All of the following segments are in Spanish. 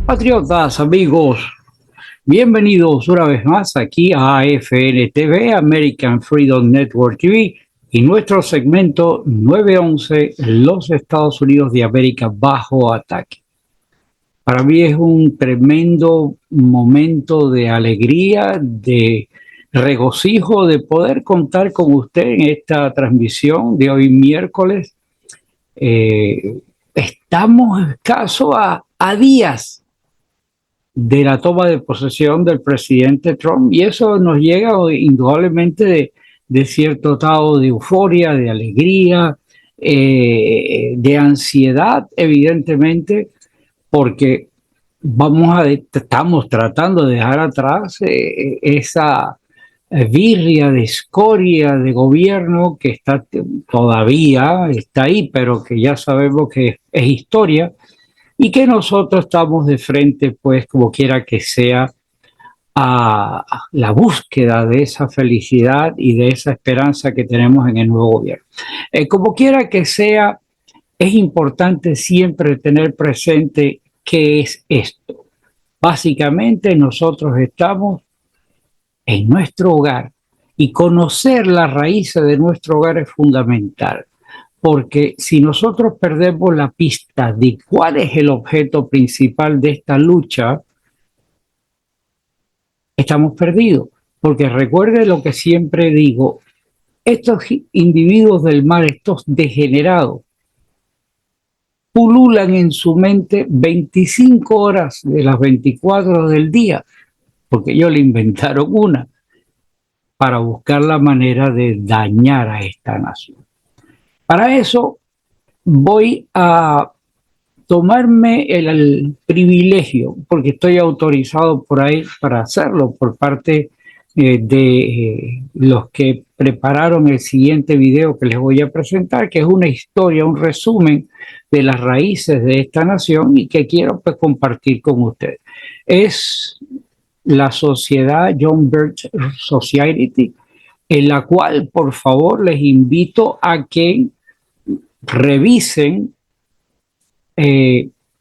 Patriotas, amigos, bienvenidos una vez más aquí a AFN TV, American Freedom Network TV, y nuestro segmento 911, los Estados Unidos de América bajo ataque. Para mí es un tremendo momento de alegría, de regocijo, de poder contar con usted en esta transmisión de hoy miércoles. Estamos escasos a días de la toma de posesión del presidente Trump, y eso nos llega indudablemente de cierto estado de euforia, de alegría, de ansiedad, evidentemente, porque estamos tratando de dejar atrás esa birria de escoria de gobierno que todavía está ahí, pero que ya sabemos que es historia, y que nosotros estamos de frente, pues, como quiera que sea, a la búsqueda de esa felicidad y de esa esperanza que tenemos en el nuevo gobierno. Como quiera que sea, es importante siempre tener presente qué es esto. Básicamente, nosotros estamos en nuestro hogar, y conocer las raíces de nuestro hogar es fundamental. Porque si nosotros perdemos la pista de cuál es el objeto principal de esta lucha, estamos perdidos. Porque recuerde lo que siempre digo, estos individuos del mal, estos degenerados, pululan en su mente 25 horas de las 24 del día, porque ellos le inventaron una, para buscar la manera de dañar a esta nación. Para eso voy a tomarme el privilegio, porque estoy autorizado por ahí para hacerlo por parte de los que prepararon el siguiente video que les voy a presentar, que es una historia, un resumen de las raíces de esta nación y que quiero, pues, compartir con ustedes. Es la sociedad John Birch Society, en la cual, por favor, les invito a que revisen.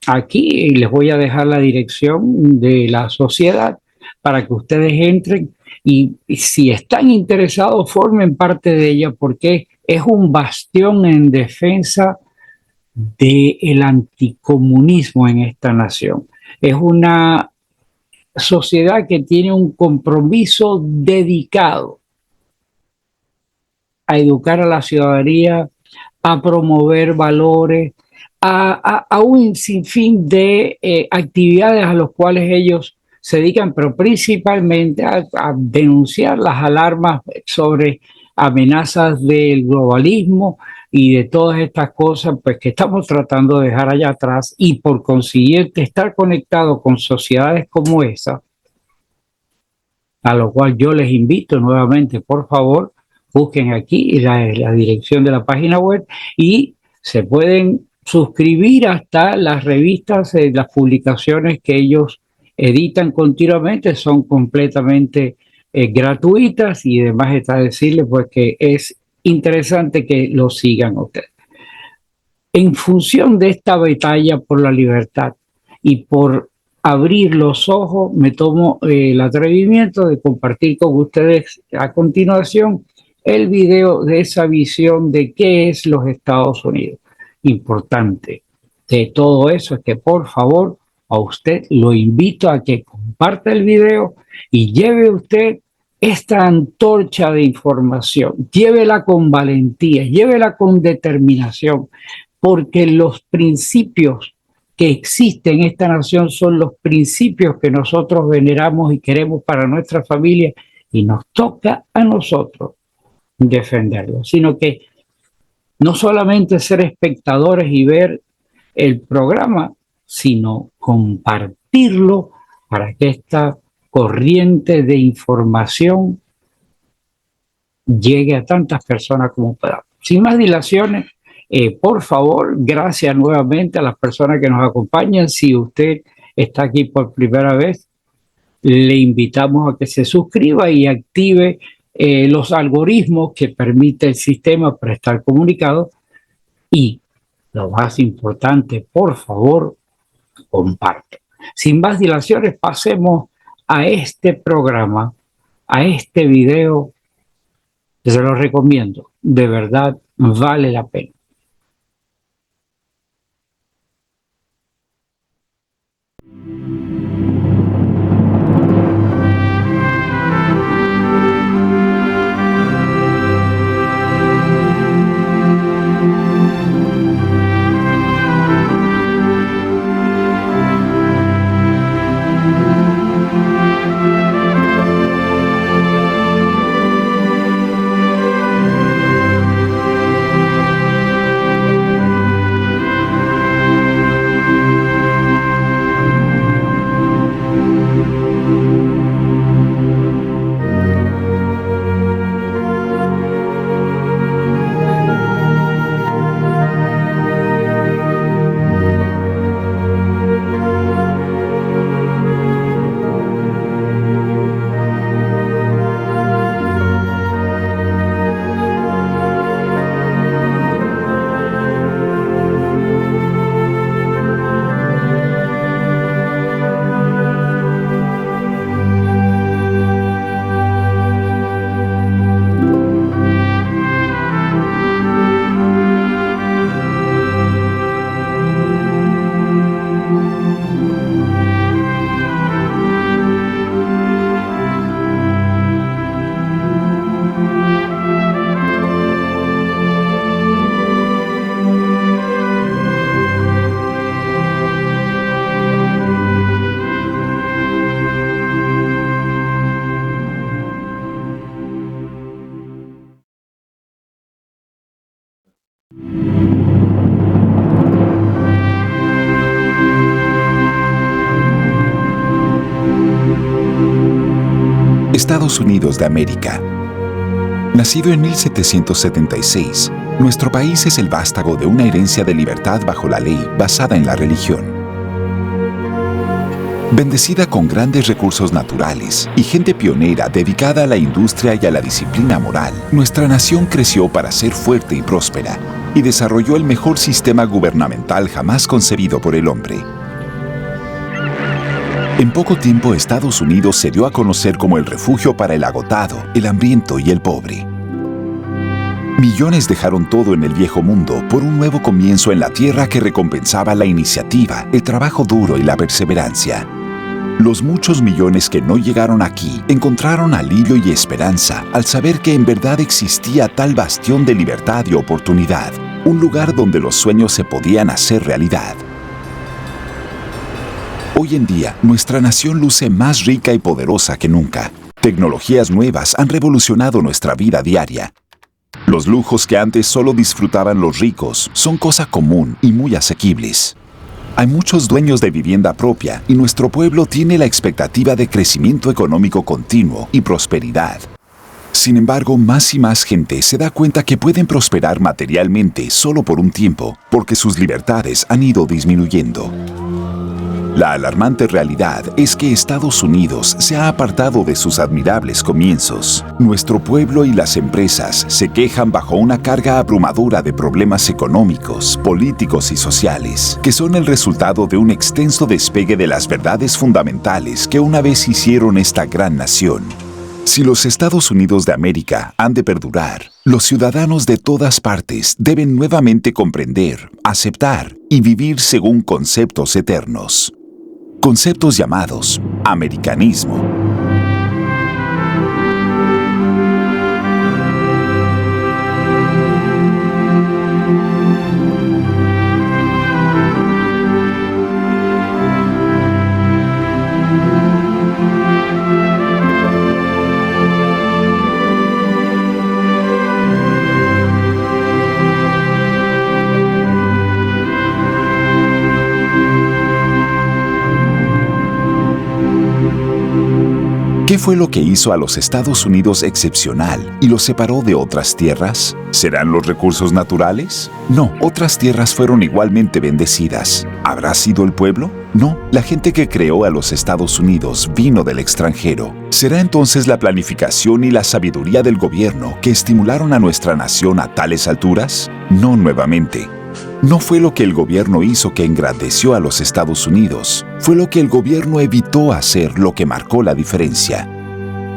Aquí les voy a dejar la dirección de la sociedad para que ustedes entren y si están interesados formen parte de ella, porque es un bastión en defensa del anticomunismo en esta nación. Es una sociedad que tiene un compromiso dedicado a educar a la ciudadanía, a promover valores, a un sinfín de actividades a las cuales ellos se dedican, pero principalmente a denunciar las alarmas sobre amenazas del globalismo y de todas estas cosas, pues, que estamos tratando de dejar allá atrás, y por consiguiente estar conectado con sociedades como esa, a lo cual yo les invito nuevamente, por favor, busquen aquí la dirección de la página web y se pueden suscribir hasta las revistas, las publicaciones que ellos editan continuamente, son completamente gratuitas, y además está decirles, pues, que es interesante que lo sigan ustedes. En función de esta batalla por la libertad y por abrir los ojos, me tomo el atrevimiento de compartir con ustedes a continuación el video de esa visión de qué es los Estados Unidos. Importante de todo eso es que, por favor, a usted lo invito a que comparta el video y lleve usted esta antorcha de información, llévela con valentía, llévela con determinación, porque los principios que existen en esta nación son los principios que nosotros veneramos y queremos para nuestra familia, y nos toca a nosotros defenderlos, sino que no solamente ser espectadores y ver el programa, sino compartirlo para que esta corriente de información llegue a tantas personas como podamos. Sin más dilaciones, por favor, gracias nuevamente a las personas que nos acompañan. Si usted está aquí por primera vez, le invitamos a que se suscriba y active los algoritmos que permite el sistema para estar comunicado. Y lo más importante, por favor, comparte. sin más dilaciones, pasemos a este programa, a este video. Se lo recomiendo, de verdad vale la pena. Estados Unidos de América. Nacido en 1776, nuestro país es el vástago de una herencia de libertad bajo la ley basada en la religión. Bendecida con grandes recursos naturales y gente pionera dedicada a la industria y a la disciplina moral, nuestra nación creció para ser fuerte y próspera y desarrolló el mejor sistema gubernamental jamás concebido por el hombre. En poco tiempo, Estados Unidos se dio a conocer como el refugio para el agotado, el hambriento y el pobre. Millones dejaron todo en el viejo mundo por un nuevo comienzo en la tierra que recompensaba la iniciativa, el trabajo duro y la perseverancia. Los muchos millones que no llegaron aquí encontraron alivio y esperanza al saber que en verdad existía tal bastión de libertad y oportunidad, un lugar donde los sueños se podían hacer realidad. Hoy en día, nuestra nación luce más rica y poderosa que nunca. Tecnologías nuevas han revolucionado nuestra vida diaria. Los lujos que antes solo disfrutaban los ricos son cosa común y muy asequibles. Hay muchos dueños de vivienda propia y nuestro pueblo tiene la expectativa de crecimiento económico continuo y prosperidad. Sin embargo, más y más gente se da cuenta que pueden prosperar materialmente solo por un tiempo, porque sus libertades han ido disminuyendo. La alarmante realidad es que Estados Unidos se ha apartado de sus admirables comienzos. Nuestro pueblo y las empresas se quejan bajo una carga abrumadora de problemas económicos, políticos y sociales, que son el resultado de un extenso despegue de las verdades fundamentales que una vez hicieron esta gran nación. Si los Estados Unidos de América han de perdurar, los ciudadanos de todas partes deben nuevamente comprender, aceptar y vivir según conceptos eternos. Conceptos llamados americanismo. ¿Qué fue lo que hizo a los Estados Unidos excepcional y los separó de otras tierras? ¿Serán los recursos naturales? No, otras tierras fueron igualmente bendecidas. ¿Habrá sido el pueblo? No, la gente que creó a los Estados Unidos vino del extranjero. ¿Será entonces la planificación y la sabiduría del gobierno que estimularon a nuestra nación a tales alturas? No nuevamente. No fue lo que el gobierno hizo que engrandeció a los Estados Unidos, fue lo que el gobierno evitó hacer lo que marcó la diferencia.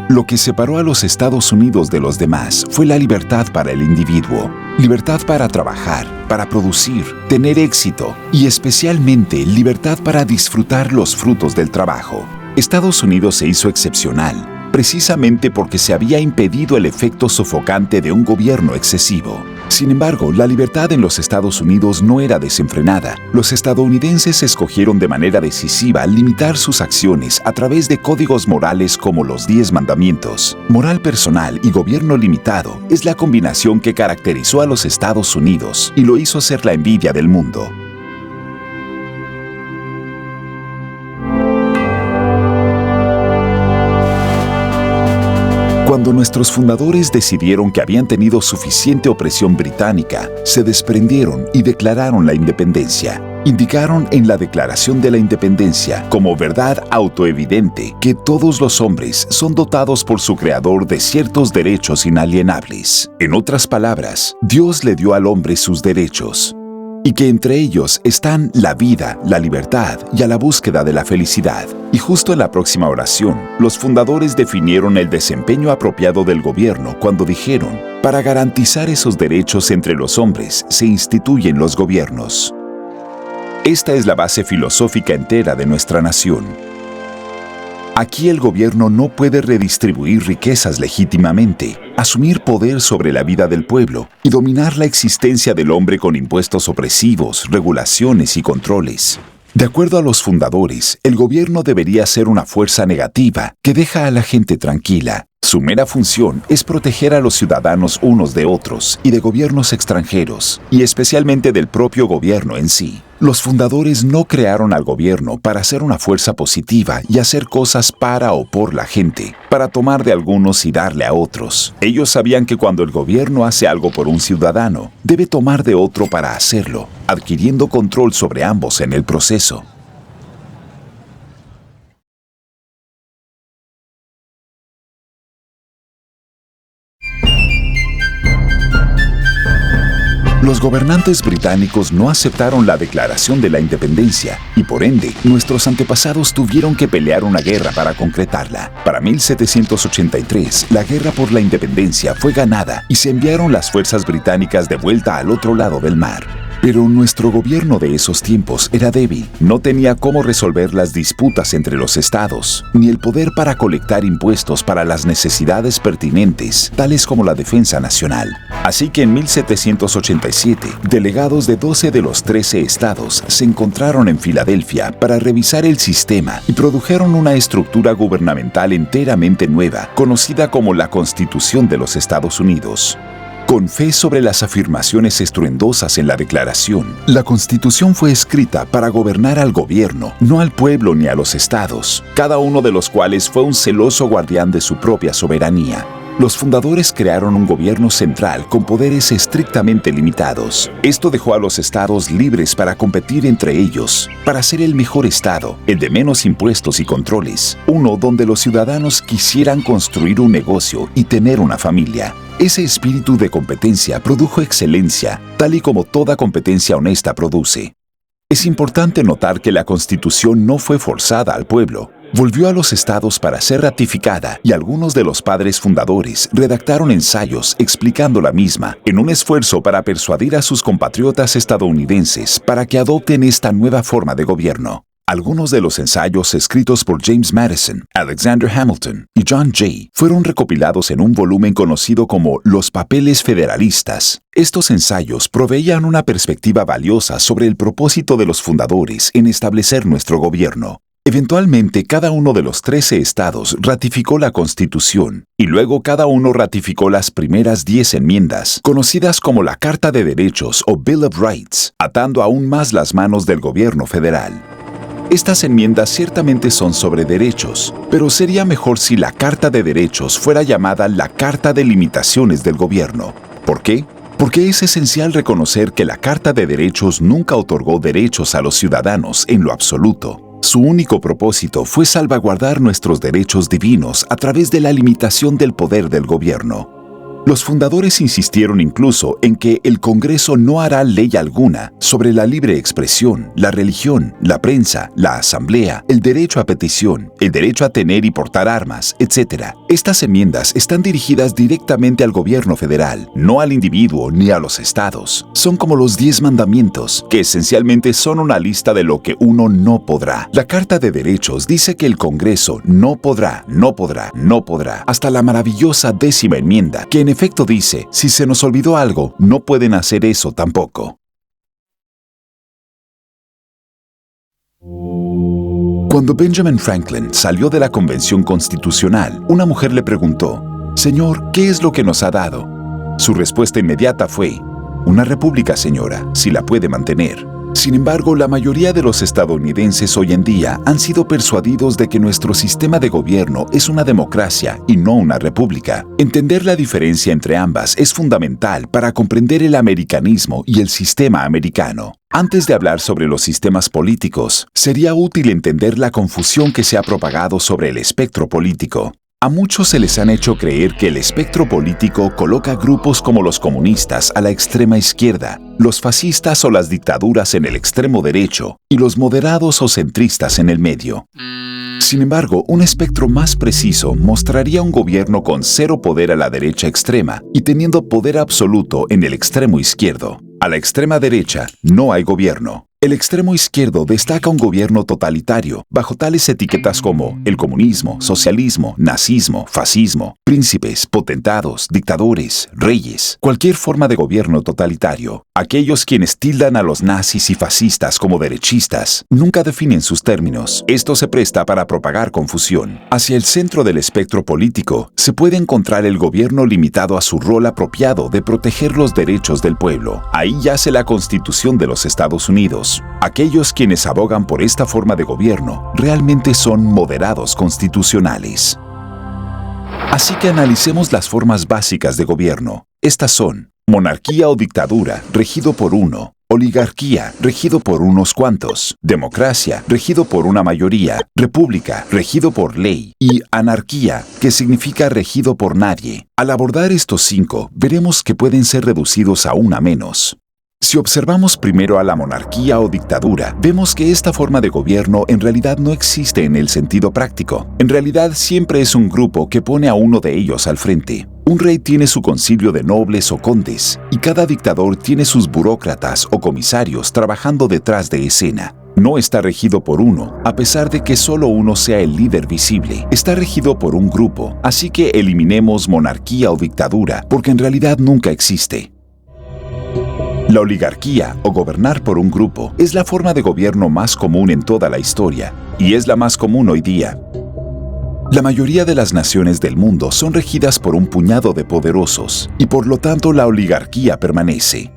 Lo que separó a los Estados Unidos de los demás fue la libertad para el individuo, libertad para trabajar, para producir, tener éxito y especialmente libertad para disfrutar los frutos del trabajo. Estados Unidos se hizo excepcional precisamente porque se había impedido el efecto sofocante de un gobierno excesivo. Sin embargo, la libertad en los Estados Unidos no era desenfrenada. Los estadounidenses escogieron de manera decisiva limitar sus acciones a través de códigos morales como los 10 mandamientos. Moral personal y gobierno limitado es la combinación que caracterizó a los Estados Unidos y lo hizo ser la envidia del mundo. Cuando nuestros fundadores decidieron que habían tenido suficiente opresión británica, se desprendieron y declararon la independencia. Indicaron en la Declaración de la Independencia, como verdad autoevidente, que todos los hombres son dotados por su Creador de ciertos derechos inalienables. En otras palabras, Dios le dio al hombre sus derechos, y que entre ellos están la vida, la libertad y a la búsqueda de la felicidad. Y justo en la próxima oración, los fundadores definieron el desempeño apropiado del gobierno cuando dijeron: para garantizar esos derechos entre los hombres se instituyen los gobiernos. Esta es la base filosófica entera de nuestra nación. Aquí el gobierno no puede redistribuir riquezas legítimamente, asumir poder sobre la vida del pueblo y dominar la existencia del hombre con impuestos opresivos, regulaciones y controles. De acuerdo a los fundadores, el gobierno debería ser una fuerza negativa que deja a la gente tranquila. Su mera función es proteger a los ciudadanos unos de otros y de gobiernos extranjeros, y especialmente del propio gobierno en sí. Los fundadores no crearon al gobierno para ser una fuerza positiva y hacer cosas para o por la gente, para tomar de algunos y darle a otros. Ellos sabían que cuando el gobierno hace algo por un ciudadano, debe tomar de otro para hacerlo, adquiriendo control sobre ambos en el proceso. Los gobernantes británicos no aceptaron la Declaración de la Independencia y, por ende, nuestros antepasados tuvieron que pelear una guerra para concretarla. Para 1783, la guerra por la independencia fue ganada y se enviaron las fuerzas británicas de vuelta al otro lado del mar. Pero nuestro gobierno de esos tiempos era débil, no tenía cómo resolver las disputas entre los estados, ni el poder para colectar impuestos para las necesidades pertinentes, tales como la defensa nacional. Así que en 1787, delegados de 12 de los 13 estados se encontraron en Filadelfia para revisar el sistema y produjeron una estructura gubernamental enteramente nueva, conocida como la Constitución de los Estados Unidos. Con fe sobre las afirmaciones estruendosas en la declaración, la Constitución fue escrita para gobernar al gobierno, no al pueblo ni a los estados, cada uno de los cuales fue un celoso guardián de su propia soberanía. Los fundadores crearon un gobierno central con poderes estrictamente limitados. Esto dejó a los estados libres para competir entre ellos, para ser el mejor estado, el de menos impuestos y controles, uno donde los ciudadanos quisieran construir un negocio y tener una familia. Ese espíritu de competencia produjo excelencia, tal y como toda competencia honesta produce. Es importante notar que la Constitución no fue forzada al pueblo. Volvió a los estados para ser ratificada y algunos de los padres fundadores redactaron ensayos explicando la misma en un esfuerzo para persuadir a sus compatriotas estadounidenses para que adopten esta nueva forma de gobierno. Algunos de los ensayos escritos por James Madison, Alexander Hamilton y John Jay fueron recopilados en un volumen conocido como Los Papeles Federalistas. Estos ensayos proveían una perspectiva valiosa sobre el propósito de los fundadores en establecer nuestro gobierno. Eventualmente, cada uno de los 13 estados ratificó la Constitución y luego cada uno ratificó las primeras 10 enmiendas, conocidas como la Carta de Derechos o Bill of Rights, atando aún más las manos del gobierno federal. Estas enmiendas ciertamente son sobre derechos, pero sería mejor si la Carta de Derechos fuera llamada la Carta de Limitaciones del Gobierno. ¿Por qué? Porque es esencial reconocer que la Carta de Derechos nunca otorgó derechos a los ciudadanos en lo absoluto. Su único propósito fue salvaguardar nuestros derechos divinos a través de la limitación del poder del gobierno. Los fundadores insistieron incluso en que el Congreso no hará ley alguna sobre la libre expresión, la religión, la prensa, la asamblea, el derecho a petición, el derecho a tener y portar armas, etc. Estas enmiendas están dirigidas directamente al gobierno federal, no al individuo ni a los estados. Son como los 10 mandamientos, que esencialmente son una lista de lo que uno no podrá. La Carta de Derechos dice que el Congreso no podrá, hasta la maravillosa 10ª enmienda, que en efecto dice, si se nos olvidó algo, no pueden hacer eso tampoco. Cuando Benjamin Franklin salió de la Convención Constitucional, una mujer le preguntó, «Señor, ¿qué es lo que nos ha dado?» Su respuesta inmediata fue, «Una república, señora, si la puede mantener». Sin embargo, la mayoría de los estadounidenses hoy en día han sido persuadidos de que nuestro sistema de gobierno es una democracia y no una república. Entender la diferencia entre ambas es fundamental para comprender el americanismo y el sistema americano. Antes de hablar sobre los sistemas políticos, sería útil entender la confusión que se ha propagado sobre el espectro político. A muchos se les han hecho creer que el espectro político coloca grupos como los comunistas a la extrema izquierda, los fascistas o las dictaduras en el extremo derecho y los moderados o centristas en el medio. Sin embargo, un espectro más preciso mostraría un gobierno con cero poder a la derecha extrema y teniendo poder absoluto en el extremo izquierdo. A la extrema derecha no hay gobierno. El extremo izquierdo destaca un gobierno totalitario, bajo tales etiquetas como el comunismo, socialismo, nazismo, fascismo, príncipes, potentados, dictadores, reyes, cualquier forma de gobierno totalitario. Aquellos quienes tildan a los nazis y fascistas como derechistas nunca definen sus términos. Esto se presta para propagar confusión. Hacia el centro del espectro político se puede encontrar el gobierno limitado a su rol apropiado de proteger los derechos del pueblo. Ahí yace la Constitución de los Estados Unidos. Aquellos quienes abogan por esta forma de gobierno realmente son moderados constitucionales. Así que analicemos las formas básicas de gobierno. Estas son: monarquía o dictadura, regido por uno; oligarquía, regido por unos cuantos; democracia, regido por una mayoría; república, regido por ley; y anarquía, que significa regido por nadie. Al abordar estos 5, veremos que pueden ser reducidos aún a menos. Si observamos primero a la monarquía o dictadura, vemos que esta forma de gobierno en realidad no existe en el sentido práctico. En realidad siempre es un grupo que pone a uno de ellos al frente. Un rey tiene su concilio de nobles o condes, y cada dictador tiene sus burócratas o comisarios trabajando detrás de escena. No está regido por uno, a pesar de que solo uno sea el líder visible. Está regido por un grupo, así que eliminemos monarquía o dictadura, porque en realidad nunca existe. La oligarquía, o gobernar por un grupo, es la forma de gobierno más común en toda la historia, y es la más común hoy día. La mayoría de las naciones del mundo son regidas por un puñado de poderosos, y por lo tanto la oligarquía permanece.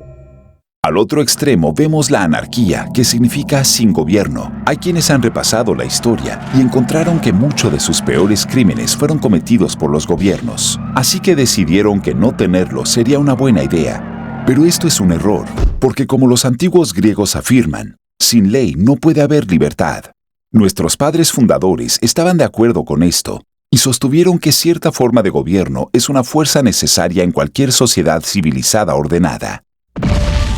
Al otro extremo vemos la anarquía, que significa sin gobierno. Hay quienes han repasado la historia y encontraron que muchos de sus peores crímenes fueron cometidos por los gobiernos, así que decidieron que no tenerlo sería una buena idea. Pero esto es un error, porque como los antiguos griegos afirman, sin ley no puede haber libertad. Nuestros padres fundadores estaban de acuerdo con esto y sostuvieron que cierta forma de gobierno es una fuerza necesaria en cualquier sociedad civilizada ordenada.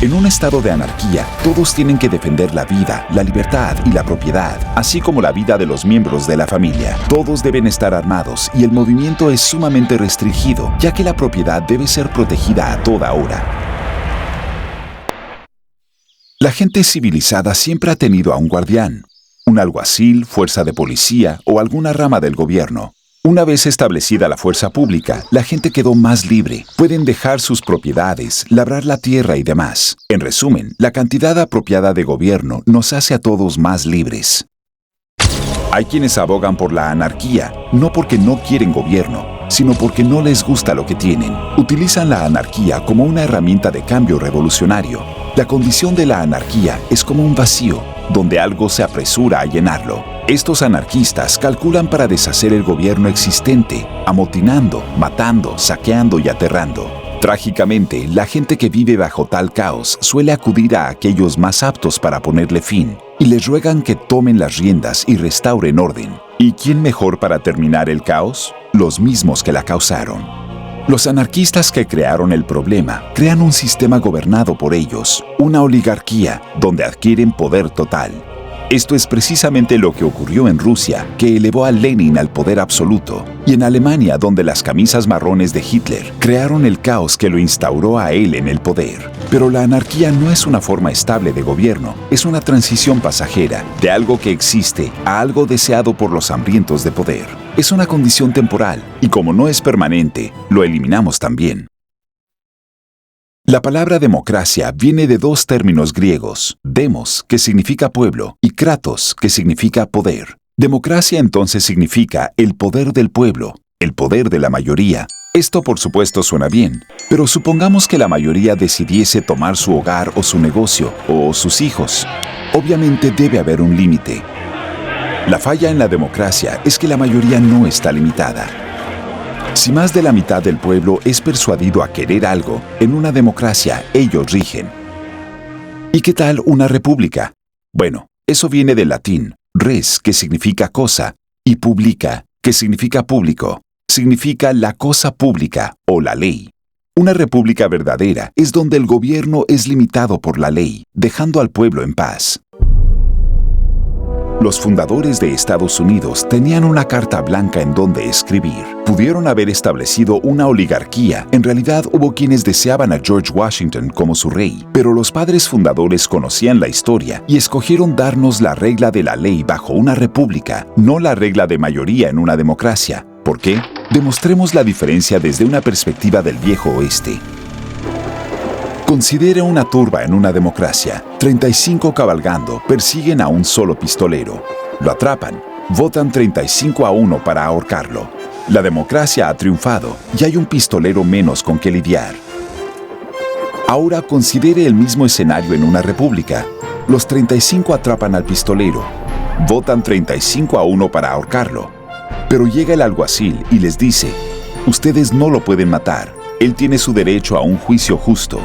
En un estado de anarquía, todos tienen que defender la vida, la libertad y la propiedad, así como la vida de los miembros de la familia. Todos deben estar armados y el movimiento es sumamente restringido, ya que la propiedad debe ser protegida a toda hora. La gente civilizada siempre ha tenido a un guardián, un alguacil, fuerza de policía o alguna rama del gobierno. Una vez establecida la fuerza pública, la gente quedó más libre. Pueden dejar sus propiedades, labrar la tierra y demás. En resumen, la cantidad apropiada de gobierno nos hace a todos más libres. Hay quienes abogan por la anarquía, no porque no quieren gobierno, sino porque no les gusta lo que tienen. Utilizan la anarquía como una herramienta de cambio revolucionario. La condición de la anarquía es como un vacío, donde algo se apresura a llenarlo. Estos anarquistas calculan para deshacer el gobierno existente, amotinando, matando, saqueando y aterrando. Trágicamente, la gente que vive bajo tal caos suele acudir a aquellos más aptos para ponerle fin, y les ruegan que tomen las riendas y restauren orden. ¿Y quién mejor para terminar el caos? Los mismos que la causaron. Los anarquistas que crearon el problema crean un sistema gobernado por ellos, una oligarquía donde adquieren poder total. Esto es precisamente lo que ocurrió en Rusia, que elevó a Lenin al poder absoluto, y en Alemania, donde las camisas marrones de Hitler crearon el caos que lo instauró a él en el poder. Pero la anarquía no es una forma estable de gobierno, es una transición pasajera de algo que existe a algo deseado por los hambrientos de poder. Es una condición temporal, y como no es permanente, lo eliminamos también. La palabra democracia viene de dos términos griegos, demos, que significa pueblo, y kratos, que significa poder. Democracia entonces significa el poder del pueblo, el poder de la mayoría. Esto por supuesto suena bien, pero supongamos que la mayoría decidiese tomar su hogar o su negocio, o sus hijos. Obviamente debe haber un límite. La falla en la democracia es que la mayoría no está limitada. Si más de la mitad del pueblo es persuadido a querer algo, en una democracia ellos rigen. ¿Y qué tal una república? Bueno, eso viene del latín, res, que significa cosa, y publica, que significa público. Significa la cosa pública o la ley. Una república verdadera es donde el gobierno es limitado por la ley, dejando al pueblo en paz. Los fundadores de Estados Unidos tenían una carta blanca en donde escribir. Pudieron haber establecido una oligarquía. En realidad hubo quienes deseaban a George Washington como su rey, pero los padres fundadores conocían la historia y escogieron darnos la regla de la ley bajo una república, no la regla de mayoría en una democracia. ¿Por qué? Demostremos la diferencia desde una perspectiva del viejo oeste. Considere una turba en una democracia. 35 cabalgando persiguen a un solo pistolero. Lo atrapan. Votan 35-1 para ahorcarlo. La democracia ha triunfado y hay un pistolero menos con que lidiar. Ahora considere el mismo escenario en una república. Los 35 atrapan al pistolero. Votan 35-1 para ahorcarlo. Pero llega el alguacil y les dice: ustedes no lo pueden matar. Él tiene su derecho a un juicio justo.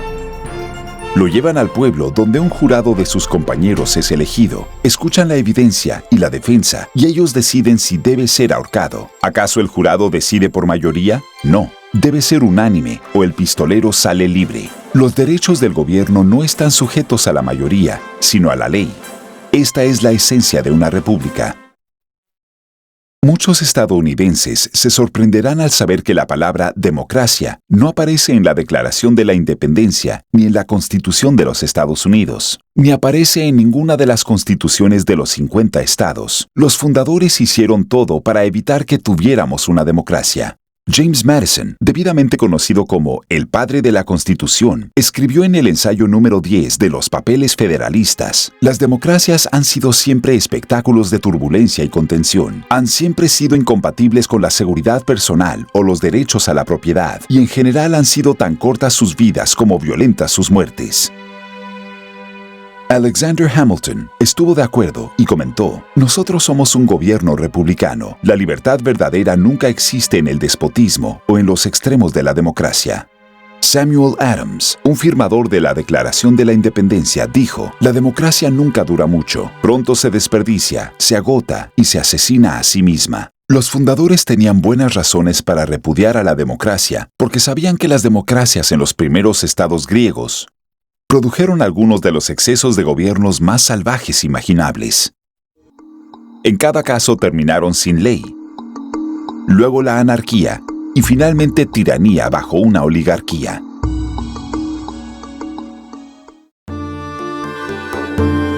Lo llevan al pueblo donde un jurado de sus compañeros es elegido. Escuchan la evidencia y la defensa y ellos deciden si debe ser ahorcado. ¿Acaso el jurado decide por mayoría? No. Debe ser unánime o el pistolero sale libre. Los derechos del gobierno no están sujetos a la mayoría, sino a la ley. Esta es la esencia de una república. Muchos estadounidenses se sorprenderán al saber que la palabra democracia no aparece en la Declaración de la Independencia ni en la Constitución de los Estados Unidos, ni aparece en ninguna de las constituciones de los 50 estados. Los fundadores hicieron todo para evitar que tuviéramos una democracia. James Madison, debidamente conocido como el padre de la Constitución, escribió en el ensayo número 10 de los papeles federalistas: las democracias han sido siempre espectáculos de turbulencia y contención, han siempre sido incompatibles con la seguridad personal o los derechos a la propiedad, y en general han sido tan cortas sus vidas como violentas sus muertes. Alexander Hamilton estuvo de acuerdo y comentó: nosotros somos un gobierno republicano. La libertad verdadera nunca existe en el despotismo o en los extremos de la democracia. Samuel Adams, un firmador de la Declaración de la Independencia, dijo: la democracia nunca dura mucho, pronto se desperdicia, se agota y se asesina a sí misma. Los fundadores tenían buenas razones para repudiar a la democracia, porque sabían que las democracias en los primeros estados griegos produjeron algunos de los excesos de gobiernos más salvajes imaginables. En cada caso terminaron sin ley, luego la anarquía y finalmente tiranía bajo una oligarquía.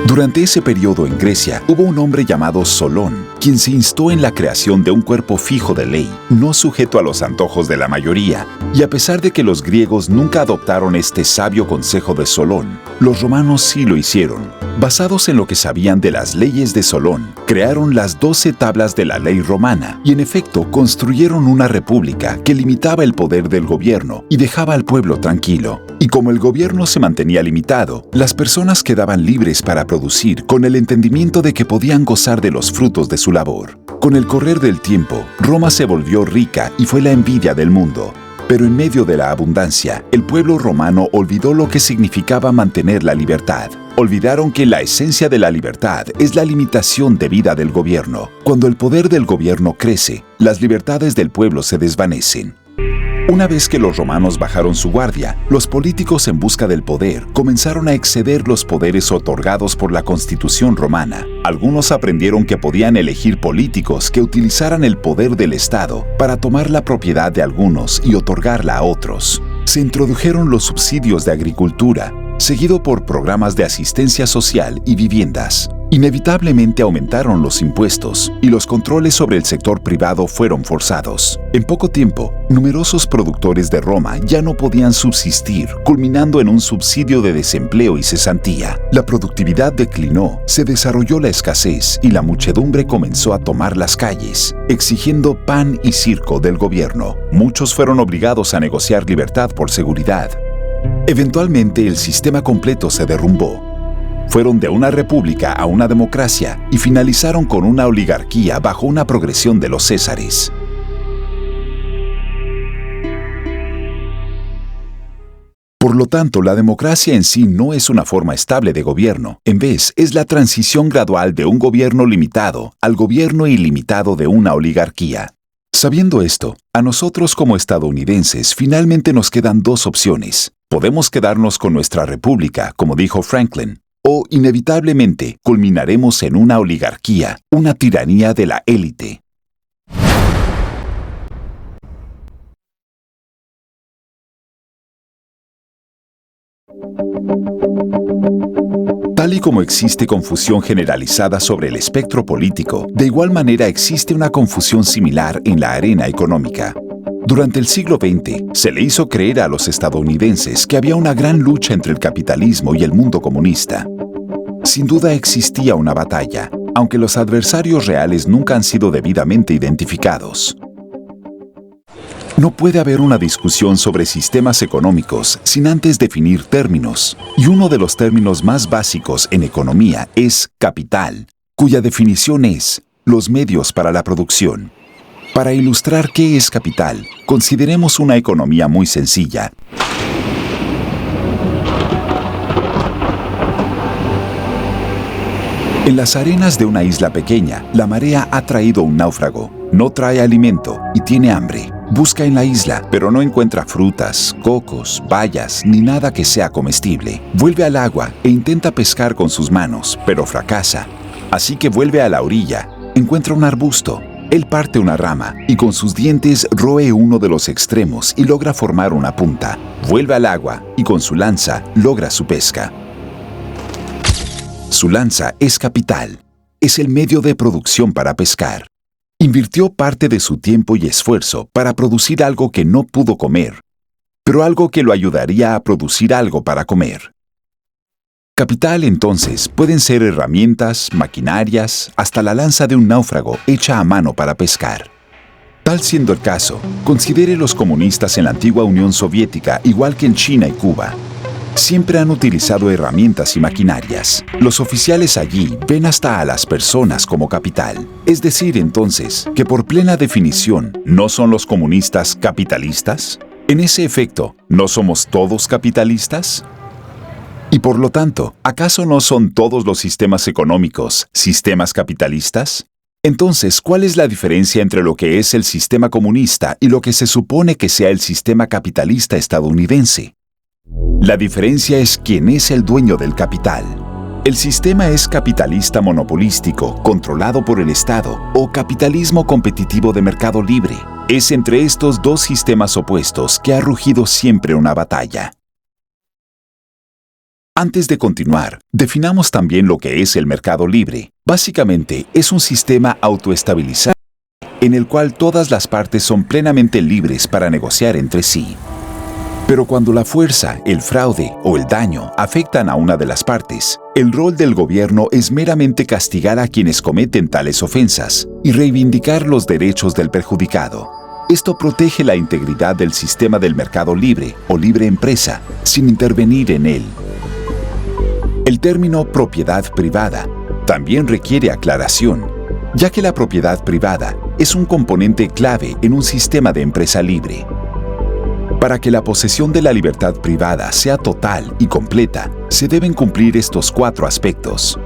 Durante ese periodo en Grecia hubo un hombre llamado Solón, quien se instó en la creación de un cuerpo fijo de ley, no sujeto a los antojos de la mayoría. Y a pesar de que los griegos nunca adoptaron este sabio consejo de Solón, los romanos sí lo hicieron. Basados en lo que sabían de las leyes de Solón, crearon las 12 tablas de la ley romana y en efecto construyeron una república que limitaba el poder del gobierno y dejaba al pueblo tranquilo. Y como el gobierno se mantenía limitado, las personas quedaban libres para producir con el entendimiento de que podían gozar de los frutos de su labor. Con el correr del tiempo, Roma se volvió rica y fue la envidia del mundo. Pero en medio de la abundancia, el pueblo romano olvidó lo que significaba mantener la libertad. Olvidaron que la esencia de la libertad es la limitación debida del gobierno. Cuando el poder del gobierno crece, las libertades del pueblo se desvanecen. Una vez que los romanos bajaron su guardia, los políticos en busca del poder comenzaron a exceder los poderes otorgados por la Constitución romana. Algunos aprendieron que podían elegir políticos que utilizaran el poder del Estado para tomar la propiedad de algunos y otorgarla a otros. Se introdujeron los subsidios de agricultura, seguido por programas de asistencia social y viviendas. Inevitablemente aumentaron los impuestos y los controles sobre el sector privado fueron forzados. En poco tiempo, numerosos productores de Roma ya no podían subsistir, culminando en un subsidio de desempleo y cesantía. La productividad declinó, se desarrolló la escasez y la muchedumbre comenzó a tomar las calles, exigiendo pan y circo del gobierno. Muchos fueron obligados a negociar libertad por seguridad. Eventualmente, el sistema completo se derrumbó. Fueron de una república a una democracia y finalizaron con una oligarquía bajo una progresión de los césares. Por lo tanto, la democracia en sí no es una forma estable de gobierno. En vez, es la transición gradual de un gobierno limitado al gobierno ilimitado de una oligarquía. Sabiendo esto, a nosotros como estadounidenses finalmente nos quedan dos opciones. Podemos quedarnos con nuestra república, como dijo Franklin, o inevitablemente culminaremos en una oligarquía, una tiranía de la élite. Tal y como existe confusión generalizada sobre el espectro político, de igual manera existe una confusión similar en la arena económica. Durante el siglo XX, se le hizo creer a los estadounidenses que había una gran lucha entre el capitalismo y el mundo comunista. Sin duda existía una batalla, aunque los adversarios reales nunca han sido debidamente identificados. No puede haber una discusión sobre sistemas económicos sin antes definir términos, y uno de los términos más básicos en economía es capital, cuya definición es los medios para la producción. Para ilustrar qué es capital, consideremos una economía muy sencilla. En las arenas de una isla pequeña, la marea ha traído un náufrago. No trae alimento y tiene hambre. Busca en la isla, pero no encuentra frutas, cocos, bayas, ni nada que sea comestible. Vuelve al agua e intenta pescar con sus manos, pero fracasa. Así que vuelve a la orilla, encuentra un arbusto. Él parte una rama y con sus dientes roe uno de los extremos y logra formar una punta. Vuelve al agua y con su lanza logra su pesca. Su lanza es capital. Es el medio de producción para pescar. Invirtió parte de su tiempo y esfuerzo para producir algo que no pudo comer, pero algo que lo ayudaría a producir algo para comer. Capital, entonces, pueden ser herramientas, maquinarias, hasta la lanza de un náufrago hecha a mano para pescar. Tal siendo el caso, considere los comunistas en la antigua Unión Soviética, igual que en China y Cuba. Siempre han utilizado herramientas y maquinarias. Los oficiales allí ven hasta a las personas como capital. Es decir, entonces, que por plena definición, ¿no son los comunistas capitalistas? En ese efecto, ¿no somos todos capitalistas? Y por lo tanto, ¿acaso no son todos los sistemas económicos sistemas capitalistas? Entonces, ¿cuál es la diferencia entre lo que es el sistema comunista y lo que se supone que sea el sistema capitalista estadounidense? La diferencia es quién es el dueño del capital. El sistema es capitalista monopolístico, controlado por el Estado, o capitalismo competitivo de mercado libre. Es entre estos dos sistemas opuestos que ha rugido siempre una batalla. Antes de continuar, definamos también lo que es el mercado libre. Básicamente, es un sistema autoestabilizado en el cual todas las partes son plenamente libres para negociar entre sí. Pero cuando la fuerza, el fraude o el daño afectan a una de las partes, el rol del gobierno es meramente castigar a quienes cometen tales ofensas y reivindicar los derechos del perjudicado. Esto protege la integridad del sistema del mercado libre o libre empresa, sin intervenir en él. El término propiedad privada también requiere aclaración, ya que la propiedad privada es un componente clave en un sistema de empresa libre. Para que la posesión de la libertad privada sea total y completa, se deben cumplir estos 4 aspectos: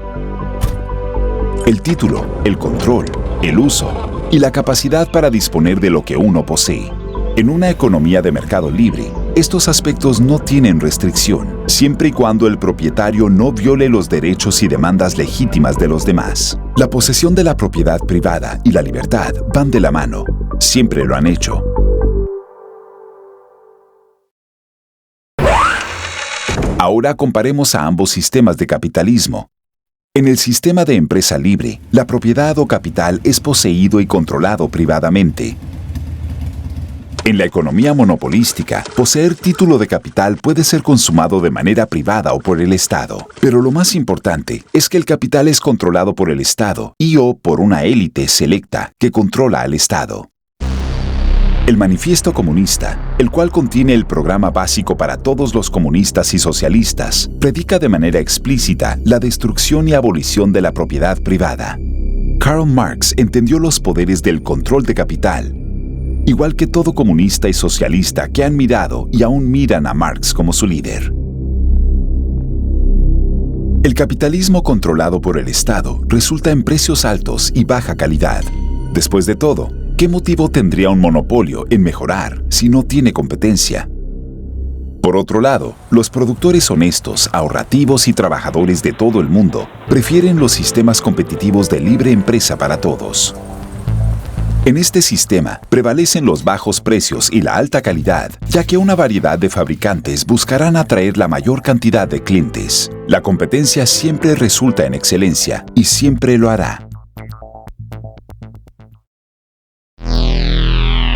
el título, el control, el uso y la capacidad para disponer de lo que uno posee. En una economía de mercado libre, estos aspectos no tienen restricción, siempre y cuando el propietario no viole los derechos y demandas legítimas de los demás. La posesión de la propiedad privada y la libertad van de la mano. Siempre lo han hecho. Ahora comparemos a ambos sistemas de capitalismo. En el sistema de empresa libre, la propiedad o capital es poseído y controlado privadamente. En la economía monopolística, poseer título de capital puede ser consumado de manera privada o por el Estado. Pero lo más importante es que el capital es controlado por el Estado y/o por una élite selecta que controla al Estado. El Manifiesto Comunista, el cual contiene el programa básico para todos los comunistas y socialistas, predica de manera explícita la destrucción y abolición de la propiedad privada. Karl Marx entendió los poderes del control de capital, igual que todo comunista y socialista que han mirado y aún miran a Marx como su líder. El capitalismo controlado por el Estado resulta en precios altos y baja calidad. Después de todo, ¿qué motivo tendría un monopolio en mejorar si no tiene competencia? Por otro lado, los productores honestos, ahorrativos y trabajadores de todo el mundo prefieren los sistemas competitivos de libre empresa para todos. En este sistema prevalecen los bajos precios y la alta calidad, ya que una variedad de fabricantes buscarán atraer la mayor cantidad de clientes. La competencia siempre resulta en excelencia y siempre lo hará.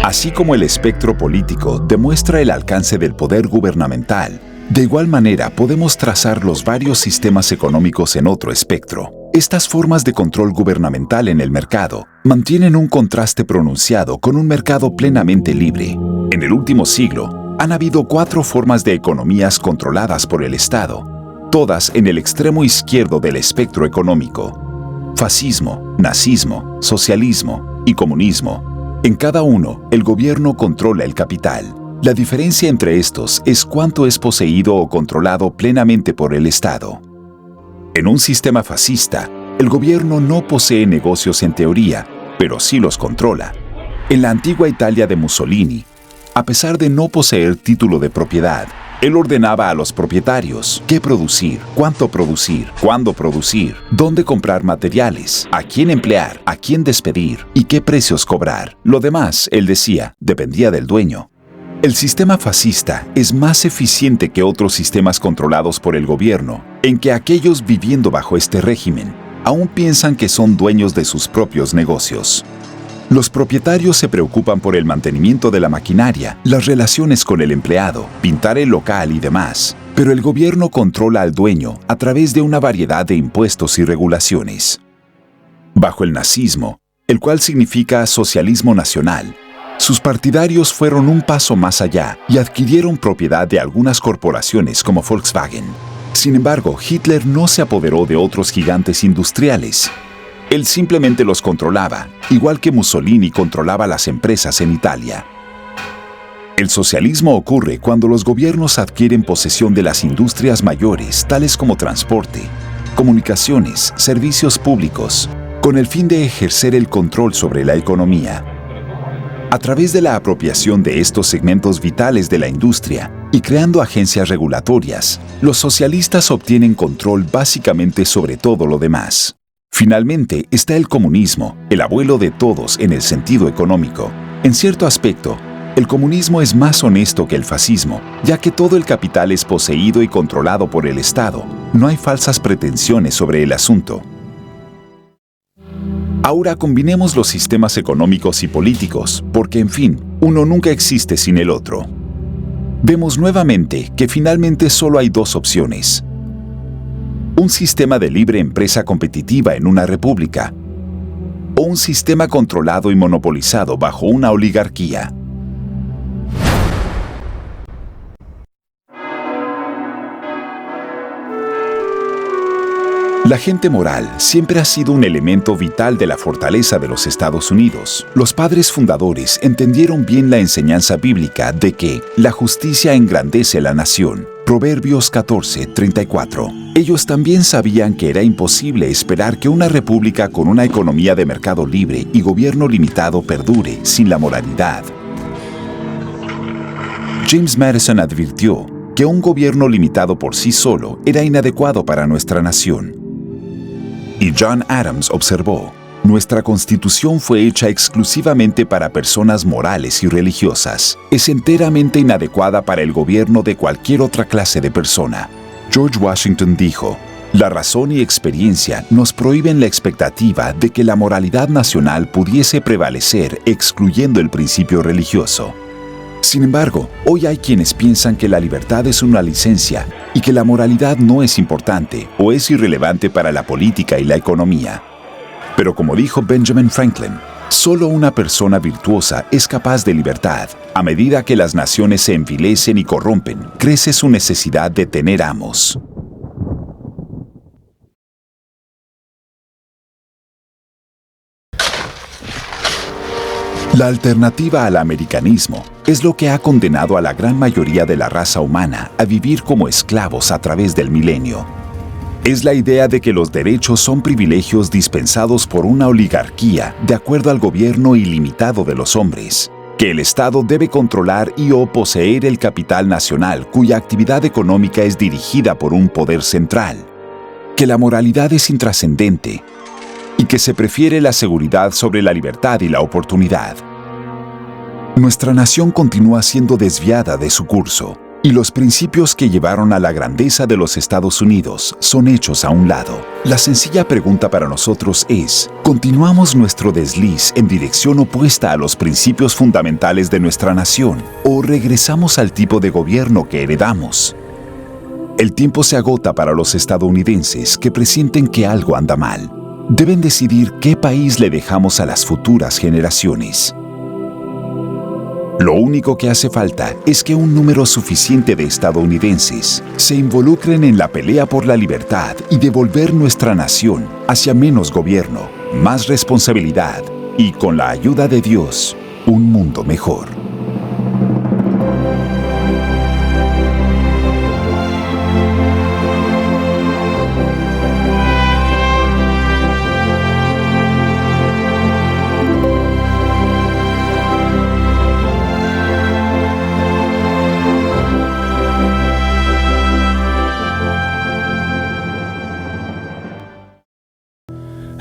Así como el espectro político demuestra el alcance del poder gubernamental, de igual manera podemos trazar los varios sistemas económicos en otro espectro. Estas formas de control gubernamental en el mercado mantienen un contraste pronunciado con un mercado plenamente libre. En el último siglo, han habido 4 formas de economías controladas por el Estado, todas en el extremo izquierdo del espectro económico: fascismo, nazismo, socialismo y comunismo. En cada uno, el gobierno controla el capital. La diferencia entre estos es cuánto es poseído o controlado plenamente por el Estado. En un sistema fascista, el gobierno no posee negocios en teoría, pero sí los controla. En la antigua Italia de Mussolini, a pesar de no poseer título de propiedad, él ordenaba a los propietarios qué producir, cuánto producir, cuándo producir, dónde comprar materiales, a quién emplear, a quién despedir y qué precios cobrar. Lo demás, él decía, dependía del dueño. El sistema fascista es más eficiente que otros sistemas controlados por el gobierno, en que aquellos viviendo bajo este régimen aún piensan que son dueños de sus propios negocios. Los propietarios se preocupan por el mantenimiento de la maquinaria, las relaciones con el empleado, pintar el local y demás, pero el gobierno controla al dueño a través de una variedad de impuestos y regulaciones. Bajo el nazismo, el cual significa socialismo nacional, sus partidarios fueron un paso más allá y adquirieron propiedad de algunas corporaciones como Volkswagen. Sin embargo, Hitler no se apoderó de otros gigantes industriales. Él simplemente los controlaba, igual que Mussolini controlaba las empresas en Italia. El socialismo ocurre cuando los gobiernos adquieren posesión de las industrias mayores, tales como transporte, comunicaciones, servicios públicos, con el fin de ejercer el control sobre la economía. A través de la apropiación de estos segmentos vitales de la industria y creando agencias regulatorias, los socialistas obtienen control básicamente sobre todo lo demás. Finalmente está el comunismo, el abuelo de todos en el sentido económico. En cierto aspecto, el comunismo es más honesto que el fascismo, ya que todo el capital es poseído y controlado por el Estado. No hay falsas pretensiones sobre el asunto. Ahora combinemos los sistemas económicos y políticos, porque en fin, uno nunca existe sin el otro. Vemos nuevamente que finalmente solo hay 2 opciones: un sistema de libre empresa competitiva en una república, o un sistema controlado y monopolizado bajo una oligarquía. La gente moral siempre ha sido un elemento vital de la fortaleza de los Estados Unidos. Los padres fundadores entendieron bien la enseñanza bíblica de que la justicia engrandece la nación. Proverbios 14:34. Ellos también sabían que era imposible esperar que una república con una economía de mercado libre y gobierno limitado perdure sin la moralidad. James Madison advirtió que un gobierno limitado por sí solo era inadecuado para nuestra nación. Y John Adams observó: nuestra Constitución fue hecha exclusivamente para personas morales y religiosas. Es enteramente inadecuada para el gobierno de cualquier otra clase de persona. George Washington dijo: la razón y experiencia nos prohíben la expectativa de que la moralidad nacional pudiese prevalecer excluyendo el principio religioso. Sin embargo, hoy hay quienes piensan que la libertad es una licencia y que la moralidad no es importante o es irrelevante para la política y la economía. Pero como dijo Benjamin Franklin, solo una persona virtuosa es capaz de libertad. A medida que las naciones se envilecen y corrompen, crece su necesidad de tener amos. La alternativa al americanismo es lo que ha condenado a la gran mayoría de la raza humana a vivir como esclavos a través del milenio. Es la idea de que los derechos son privilegios dispensados por una oligarquía de acuerdo al gobierno ilimitado de los hombres, que el Estado debe controlar y o poseer el capital nacional cuya actividad económica es dirigida por un poder central, que la moralidad es intrascendente y que se prefiere la seguridad sobre la libertad y la oportunidad. Nuestra nación continúa siendo desviada de su curso, y los principios que llevaron a la grandeza de los Estados Unidos son hechos a un lado. La sencilla pregunta para nosotros es: ¿continuamos nuestro desliz en dirección opuesta a los principios fundamentales de nuestra nación o regresamos al tipo de gobierno que heredamos? El tiempo se agota para los estadounidenses que presienten que algo anda mal. Deben decidir qué país le dejamos a las futuras generaciones. Lo único que hace falta es que un número suficiente de estadounidenses se involucren en la pelea por la libertad y devolver nuestra nación hacia menos gobierno, más responsabilidad y, con la ayuda de Dios, un mundo mejor.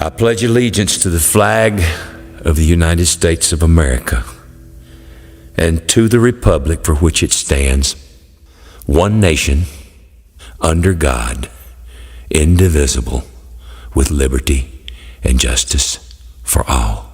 I pledge allegiance to the flag of the United States of America and to the republic for which it stands, one nation, under God, indivisible, with liberty and justice for all.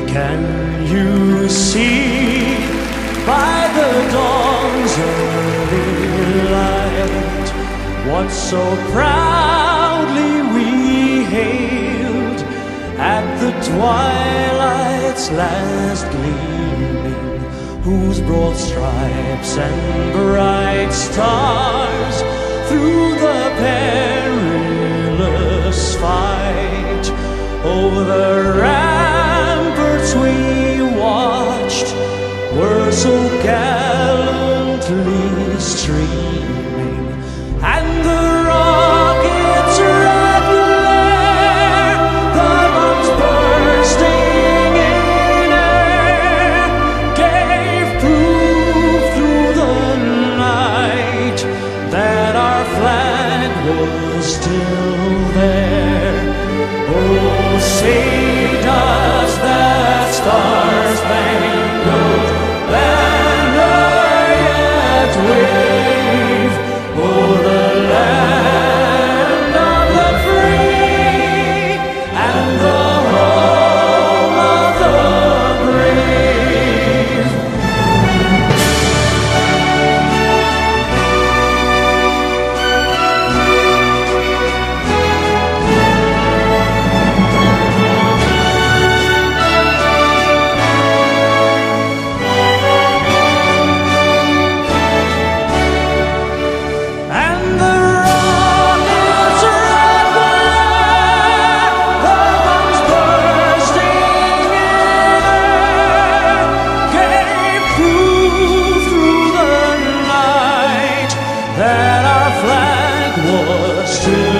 Can you see by the dawn's early light what so proudly we hailed at the twilight's last gleaming, whose broad stripes and bright stars through the perilous fight over the ramparts we watched were so gallantly streaming, and the rockets' red glare, the bombs bursting in air, gave proof through the night that our flag was still there. Oh, say does that star-spangled banner yet wave o'er the land of the free and the home of the brave? much to